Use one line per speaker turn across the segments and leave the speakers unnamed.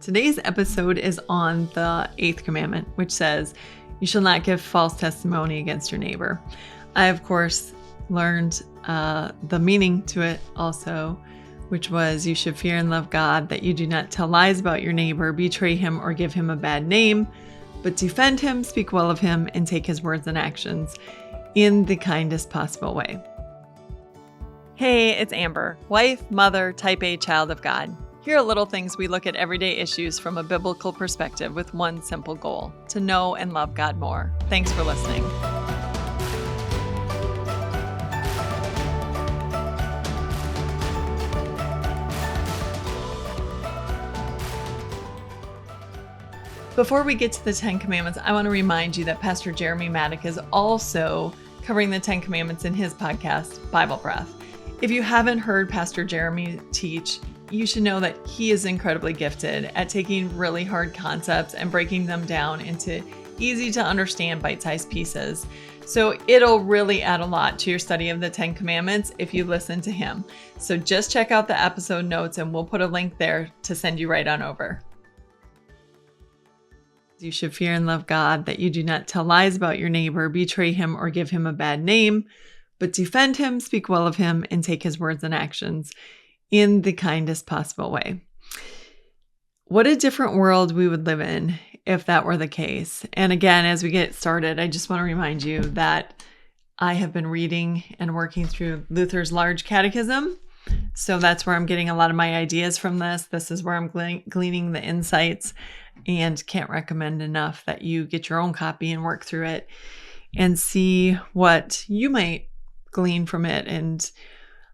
Today's episode is on the 8th commandment, which says, you shall not give false testimony against your neighbor. I, of course, learned the meaning to it also, which was you should fear and love God, that you do not tell lies about your neighbor, betray him, or give him a bad name, but defend him, speak well of him, and take his words and actions in the kindest possible way. Hey, it's Amber, wife, mother, type A child of God. Here are little things we look at everyday issues from a biblical perspective with one simple goal: to know and love God more. Thanks for listening. Before we get to the 10 Commandments, I want to remind you that Pastor Jeremy Maddock is also covering the 10 Commandments in his podcast, Bible Breath. If you haven't heard Pastor Jeremy teach, you should know that he is incredibly gifted at taking really hard concepts and breaking them down into easy to understand bite-sized pieces. So it'll really add a lot to your study of the 10 Commandments if you listen to him. So just check out the episode notes and we'll put a link there to send you right on over. You should fear and love God, that you do not tell lies about your neighbor, betray him, or give him a bad name, but defend him, speak well of him, and take his words and actions in the kindest possible way. What a different world we would live in if that were the case. And again, as we get started, I just want to remind you that I have been reading and working through Luther's Large Catechism. So that's where I'm getting a lot of my ideas from this. This is where I'm gleaning the insights, and can't recommend enough that you get your own copy and work through it and see what you might glean from it and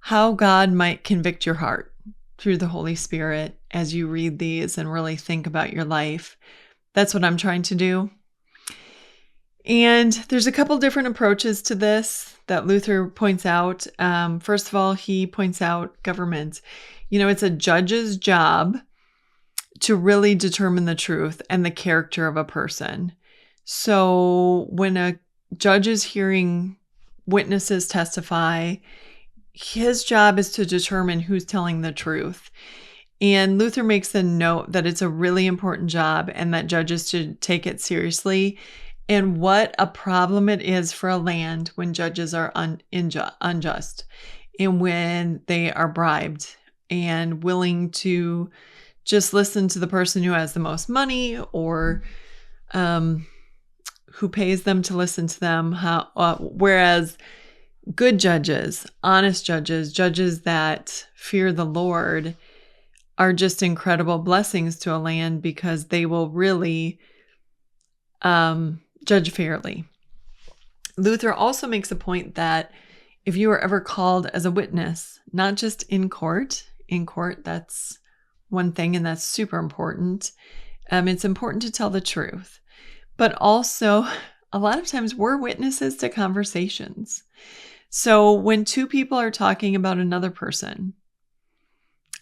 how God might convict your heart through the Holy Spirit as you read these and really think about your life. That's what I'm trying to do. And there's a couple different approaches to this that Luther points out. First of all, he points out government. It's a judge's job to really determine the truth and the character of a person. So when a judge is hearing witnesses testify, his job is to determine who's telling the truth. And Luther makes the note that it's a really important job and that judges should take it seriously. And what a problem it is for a land when judges are unjust and when they are bribed and willing to just listen to the person who has the most money or who pays them to listen to them. Whereas good judges, honest judges, judges that fear the Lord are just incredible blessings to a land because they will really judge fairly. Luther also makes a point that if you are ever called as a witness, not just in court, that's one thing, and that's super important. It's important to tell the truth, but also a lot of times we're witnesses to conversations. So when two people are talking about another person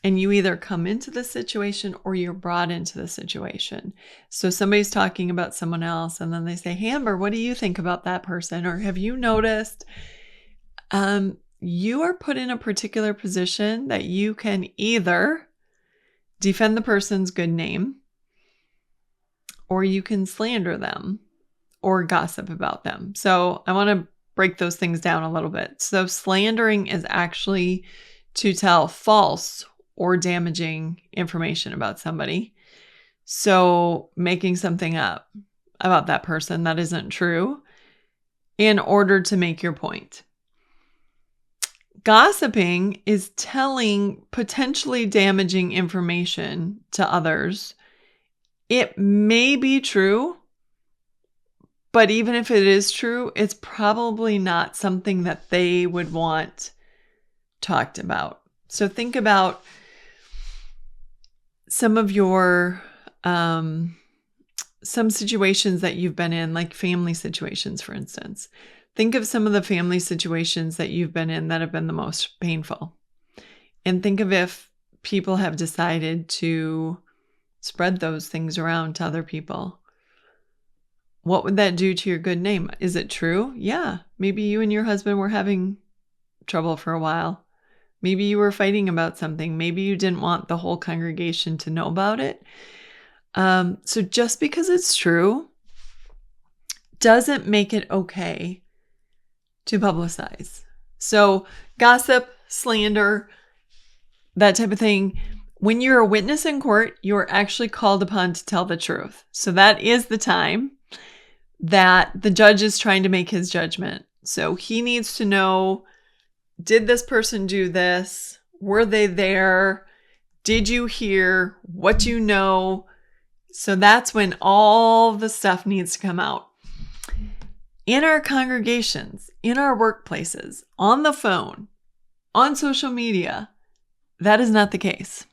and you either come into the situation or you're brought into the situation. So somebody's talking about someone else and then they say, hey, Amber, what do you think about that person? Or have you noticed? You are put in a particular position that you can either defend the person's good name, or you can slander them or gossip about them. So I want to break those things down a little bit. So slandering is actually to tell false or damaging information about somebody. So making something up about that person that isn't true in order to make your point. Gossiping is telling potentially damaging information to others. It may be true, but even if it is true, it's probably not something that they would want talked about. So think about some of your, some situations that you've been in, like family situations, for instance. Think of some of the family situations that you've been in that have been the most painful. And think of if people have decided to spread those things around to other people. What would that do to your good name? Is it true? Yeah. Maybe you and your husband were having trouble for a while. Maybe you were fighting about something. Maybe you didn't want the whole congregation to know about it. So just because it's true doesn't make it okay to publicize. So gossip, slander, that type of thing. When you're a witness in court, you're actually called upon to tell the truth. So that is the time that the judge is trying to make his judgment. So he needs to know, did this person do this? Were they there? Did you hear? What do you know? So that's when all the stuff needs to come out. In our congregations, in our workplaces, on the phone, on social media, that is not the case.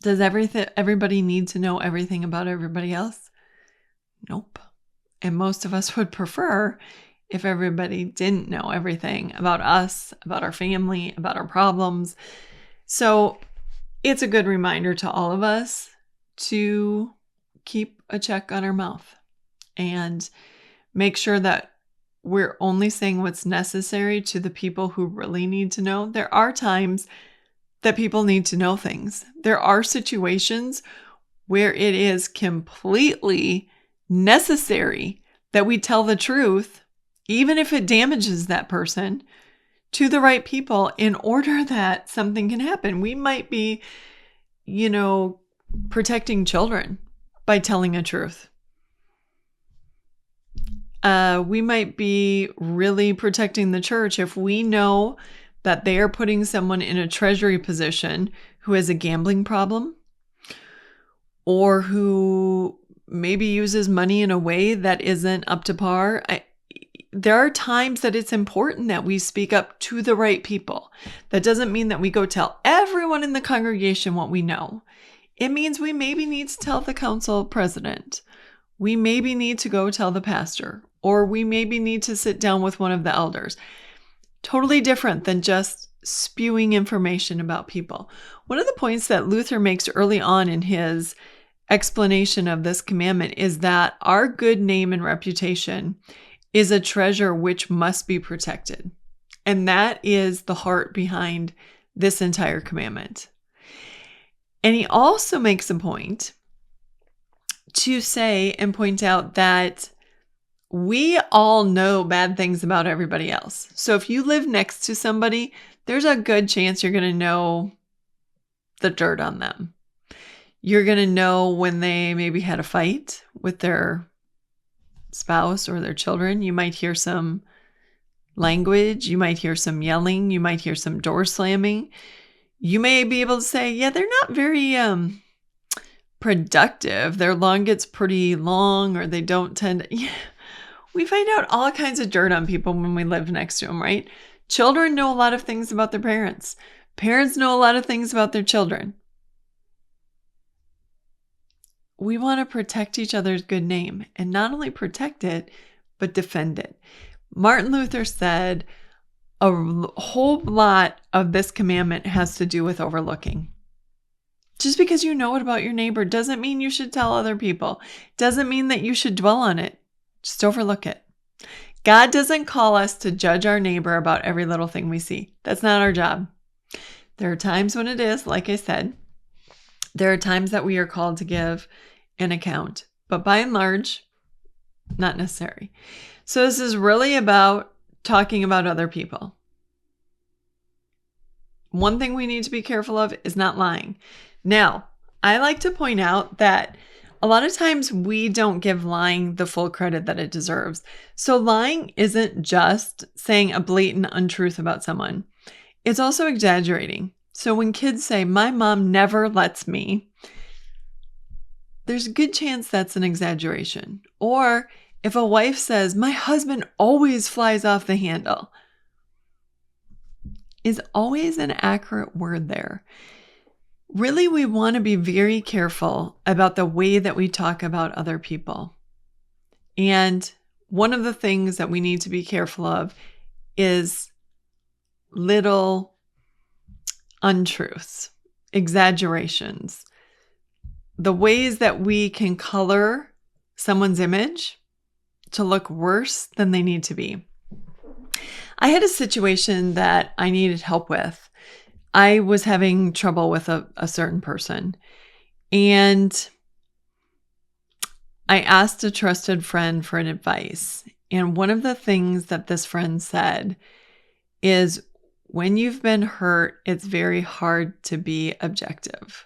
Does everybody need to know everything about everybody else? Nope. And most of us would prefer if everybody didn't know everything about us, about our family, about our problems. So it's a good reminder to all of us to keep a check on our mouth and make sure that we're only saying what's necessary to the people who really need to know. There are times that people need to know things. There are situations where it is completely necessary that we tell the truth, even if it damages that person, to the right people in order that something can happen. We might be, protecting children by telling a truth. We might be really protecting the church if we know that they are putting someone in a treasury position who has a gambling problem or who maybe uses money in a way that isn't up to par. There are times that it's important that we speak up to the right people. That doesn't mean that we go tell everyone in the congregation what we know. It means we maybe need to tell the council president. We maybe need to go tell the pastor, or we maybe need to sit down with one of the elders. Totally different than just spewing information about people. One of the points that Luther makes early on in his explanation of this commandment is that our good name and reputation is a treasure which must be protected. And that is the heart behind this entire commandment. And he also makes a point to say and point out that we all know bad things about everybody else. So if you live next to somebody, there's a good chance you're going to know the dirt on them. You're going to know when they maybe had a fight with their spouse or their children. You might hear some language. You might hear some yelling. You might hear some door slamming. You may be able to say, yeah, they're not very productive. Their lawn gets pretty long, or they don't tend to... Yeah. We find out all kinds of dirt on people when we live next to them, right? Children know a lot of things about their parents. Parents know a lot of things about their children. We want to protect each other's good name, and not only protect it, but defend it. Martin Luther said a whole lot of this commandment has to do with overlooking. Just because you know it about your neighbor doesn't mean you should tell other people. Doesn't mean that you should dwell on it. Just overlook it. God doesn't call us to judge our neighbor about every little thing we see. That's not our job. There are times when it is, like I said. There are times that we are called to give an account. But by and large, not necessary. So this is really about talking about other people. One thing we need to be careful of is not lying. Now, I like to point out that a lot of times we don't give lying the full credit that it deserves. So lying isn't just saying a blatant untruth about someone. It's also exaggerating. So when kids say, my mom never lets me, there's a good chance that's an exaggeration. Or if a wife says, my husband always flies off the handle, is always an accurate word there. Really, we want to be very careful about the way that we talk about other people. And one of the things that we need to be careful of is little untruths, exaggerations, the ways that we can color someone's image to look worse than they need to be. I had a situation that I needed help with. I was having trouble with a certain person, And I asked a trusted friend for an advice. And one of the things that this friend said is, when you've been hurt, it's very hard to be objective.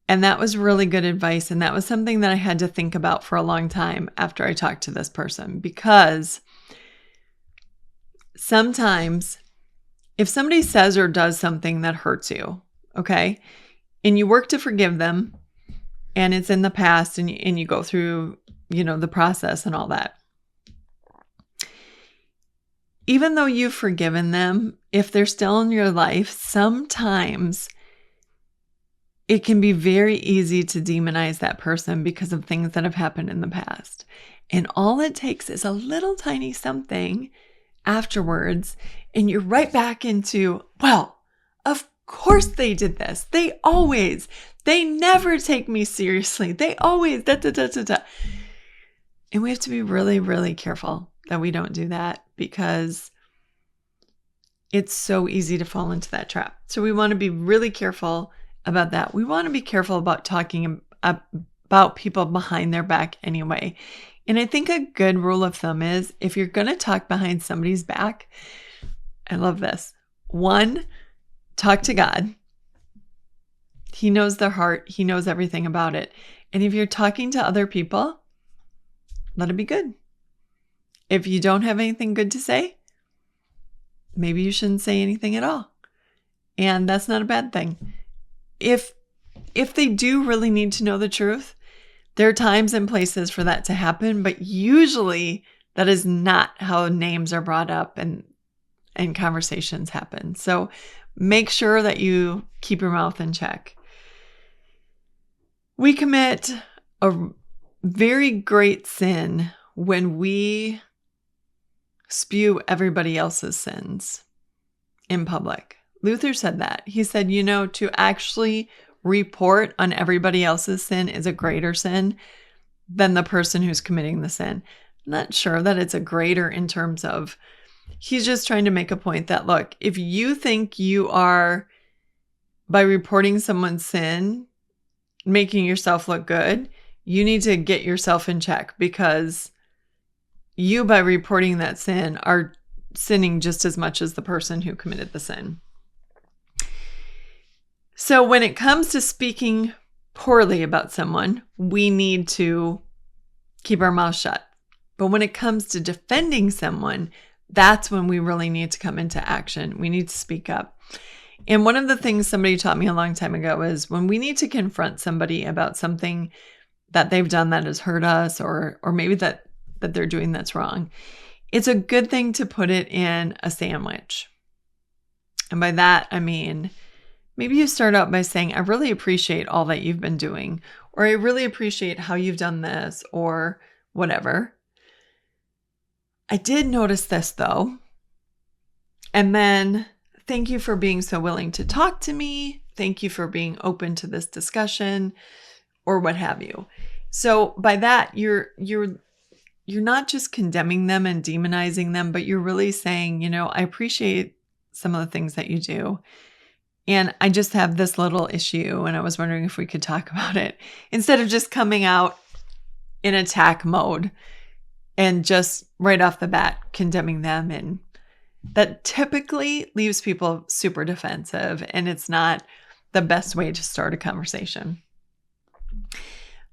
And that was really good advice. And that was something that I had to think about for a long time after I talked to this person, because sometimes if somebody says or does something that hurts you, okay, and you work to forgive them, and it's in the past, and you go through, the process and all that. Even though you've forgiven them, if they're still in your life, sometimes it can be very easy to demonize that person because of things that have happened in the past. And all it takes is a little tiny something afterwards, and you're right back into, well, of course they did this. They never take me seriously. They always, da, da, da, da, da. And we have to be really, really careful that we don't do that, because it's so easy to fall into that trap. So we want to be really careful about that. We want to be careful about talking about people behind their back anyway. And I think a good rule of thumb is, if you're going to talk behind somebody's back, I love this. 1, talk to God. He knows their heart. He knows everything about it. And if you're talking to other people, let it be good. If you don't have anything good to say, maybe you shouldn't say anything at all. And that's not a bad thing. If they do really need to know the truth, there are times and places for that to happen, but usually that is not how names are brought up and conversations happen. So make sure that you keep your mouth in check. We commit a very great sin when we spew everybody else's sins in public. Luther said that. He said, to actually report on everybody else's sin is a greater sin than the person who's committing the sin. I'm not sure that it's a greater in terms of, he's just trying to make a point that, look, if you think you are, by reporting someone's sin, making yourself look good, you need to get yourself in check, because you, by reporting that sin, are sinning just as much as the person who committed the sin. So when it comes to speaking poorly about someone, we need to keep our mouth shut. But when it comes to defending someone, that's when we really need to come into action. We need to speak up. And one of the things somebody taught me a long time ago is, when we need to confront somebody about something that they've done that has hurt us, or maybe that they're doing that's wrong, it's a good thing to put it in a sandwich. And by that, I mean, maybe you start out by saying, I really appreciate all that you've been doing, or I really appreciate how you've done this, or whatever. I did notice this though. And then, thank you for being so willing to talk to me. Thank you for being open to this discussion, or what have you. So by that, you're not just condemning them and demonizing them, but you're really saying, I appreciate some of the things that you do. And I just have this little issue, and I was wondering if we could talk about it, instead of just coming out in attack mode and just right off the bat condemning them. And that typically leaves people super defensive, and it's not the best way to start a conversation.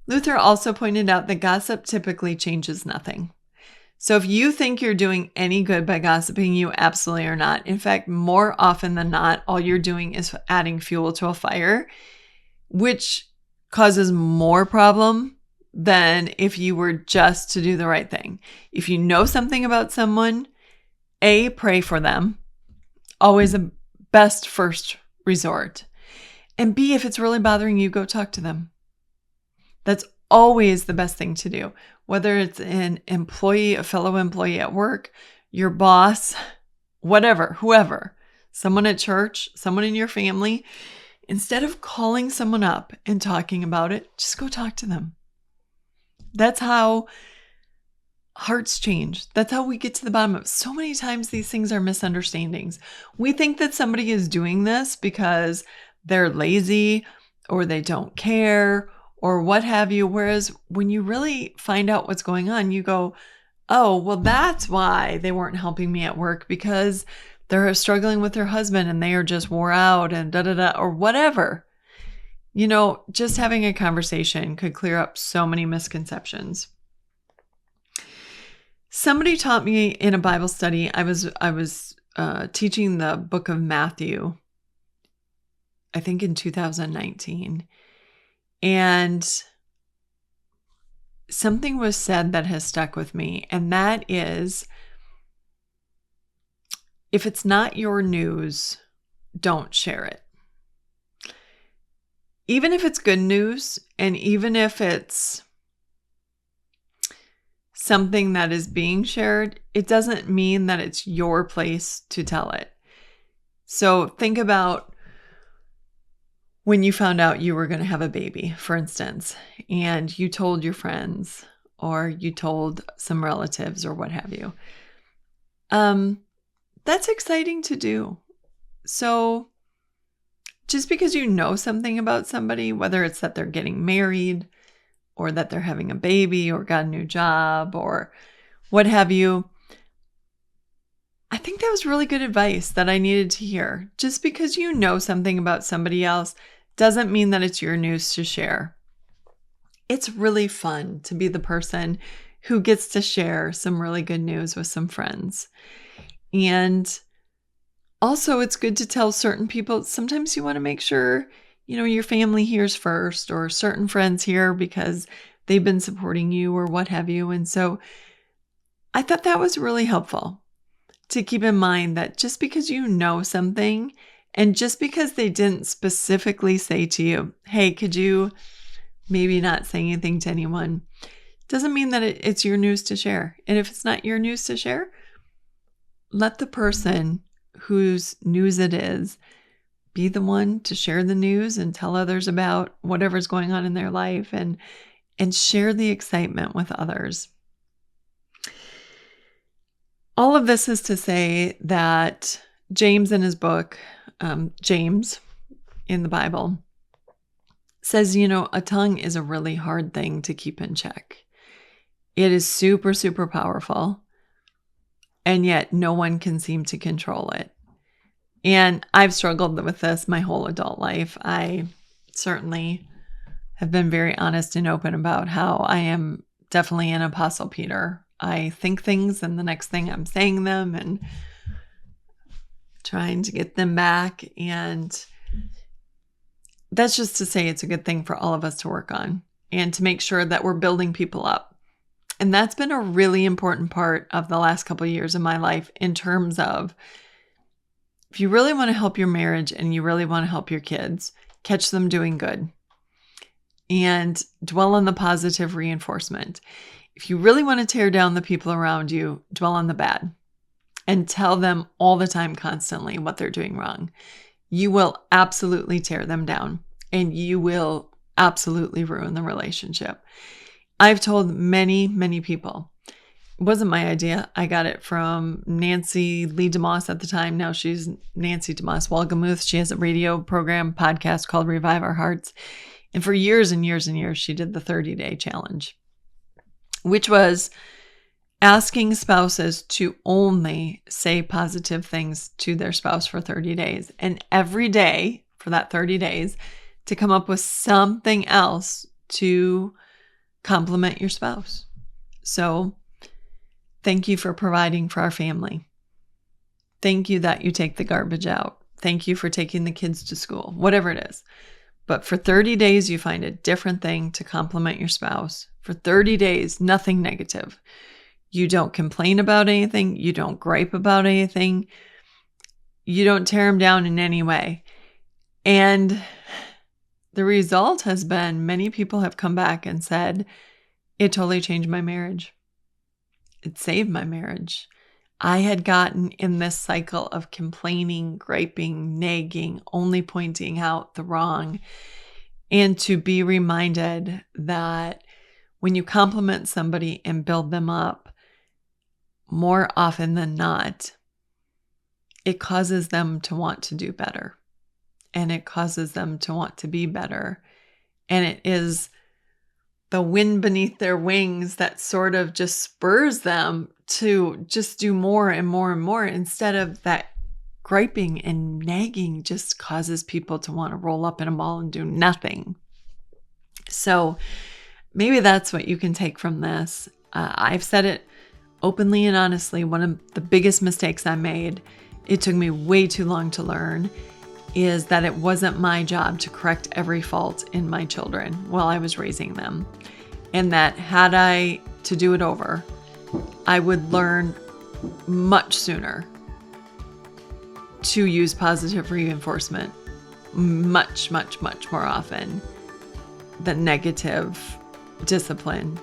Luther also pointed out that gossip typically changes nothing. So if you think you're doing any good by gossiping, you absolutely are not. In fact, more often than not, all you're doing is adding fuel to a fire, which causes more problem than if you were just to do the right thing. If you know something about someone, A, pray for them. Always a best first resort. And B, if it's really bothering you, go talk to them. That's always the best thing to do. Whether it's an employee, a fellow employee at work, your boss, whatever, whoever, someone at church, someone in your family, instead of calling someone up and talking about it, just go talk to them. That's how hearts change. That's how we get to the bottom of it. So many times these things are misunderstandings. We think that somebody is doing this because they're lazy, or they don't care or what have you. Whereas when you really find out what's going on, you go, oh, well, that's why they weren't helping me at work, because they're struggling with their husband and they are just wore out and or whatever. Just having a conversation could clear up so many misconceptions. Somebody taught me in a Bible study. I was teaching the book of Matthew, I think in 2019. And something was said that has stuck with me. And that is, if it's not your news, don't share it. Even if it's good news, and even if it's something that is being shared, it doesn't mean that it's your place to tell it. So think about when you found out you were going to have a baby, for instance, and you told your friends or you told some relatives or what have you. That's exciting to do. So just because you know something about somebody, whether it's that they're getting married or that they're having a baby or got a new job or what have you, I think that was really good advice that I needed to hear. Just because you know something about somebody else doesn't mean that it's your news to share. It's really fun to be the person who gets to share some really good news with some friends. And also, it's good to tell certain people. Sometimes you want to make sure, your family hears first, or certain friends hear because they've been supporting you or what have you. And so I thought that was really helpful to keep in mind that just because you know something, and just because they didn't specifically say to you, hey, could you maybe not say anything to anyone, doesn't mean that it's your news to share. And if it's not your news to share, let the person whose news it is be the one to share the news and tell others about whatever's going on in their life, and share the excitement with others. All of this is to say that James in his book, James in the Bible, says, a tongue is a really hard thing to keep in check. It is super, super powerful. And yet no one can seem to control it. And I've struggled with this my whole adult life. I certainly have been very honest and open about how I am definitely an Apostle Peter. I think things and the next thing I'm saying them and trying to get them back. And that's just to say it's a good thing for all of us to work on and to make sure that we're building people up. And that's been a really important part of the last couple of years of my life, in terms of, if you really want to help your marriage and you really want to help your kids, catch them doing good and dwell on the positive reinforcement. If you really want to tear down the people around you, dwell on the bad and tell them all the time, constantly, what they're doing wrong. You will absolutely tear them down, and you will absolutely ruin the relationship. I've told many, many people. It wasn't my idea. I got it from Nancy Lee DeMoss at the time. Now she's Nancy DeMoss Walgamuth. She has a radio program, podcast called Revive Our Hearts. And for years and years and years, she did the 30-day challenge, which was asking spouses to only say positive things to their spouse for 30 days. And every day for that 30 days to come up with something else to compliment your spouse. So thank you for providing for our family. Thank you that you take the garbage out. Thank you for taking the kids to school, whatever it is. But for 30 days, you find a different thing to compliment your spouse. For 30 days, nothing negative. You don't complain about anything. You don't gripe about anything. You don't tear them down in any way. And the result has been many people have come back and said, it totally changed my marriage. It saved my marriage. I had gotten in this cycle of complaining, griping, nagging, only pointing out the wrong. And to be reminded that when you compliment somebody and build them up, more often than not, it causes them to want to do better. and it causes them to want to be better. And it is the wind beneath their wings that sort of just spurs them to just do more and more and more, instead of that griping and nagging just causes people to want to roll up in a ball and do nothing. So maybe that's what you can take from this. I've said it openly and honestly. One of the biggest mistakes I made, it took me way too long to learn, is that it wasn't my job to correct every fault in my children while I was raising them. And that had I to do it over, I would learn much sooner to use positive reinforcement much, much, much more often than negative discipline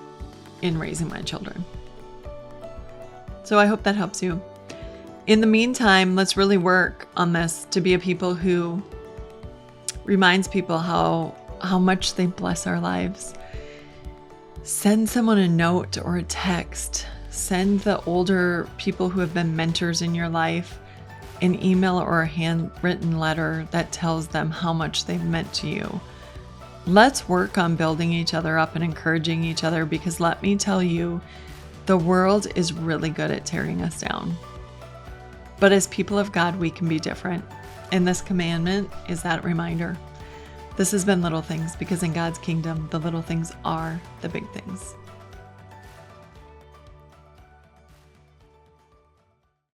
in raising my children. So I hope that helps you. In the meantime, let's really work on this to be a people who reminds people how much they bless our lives. Send someone a note or a text. Send the older people who have been mentors in your life an email or a handwritten letter that tells them how much they've meant to you. Let's work on building each other up and encouraging each other, because let me tell you, the world is really good at tearing us down. But as people of God, we can be different. And this commandment is that reminder. This has been Little Things, because in God's kingdom, the little things are the big things.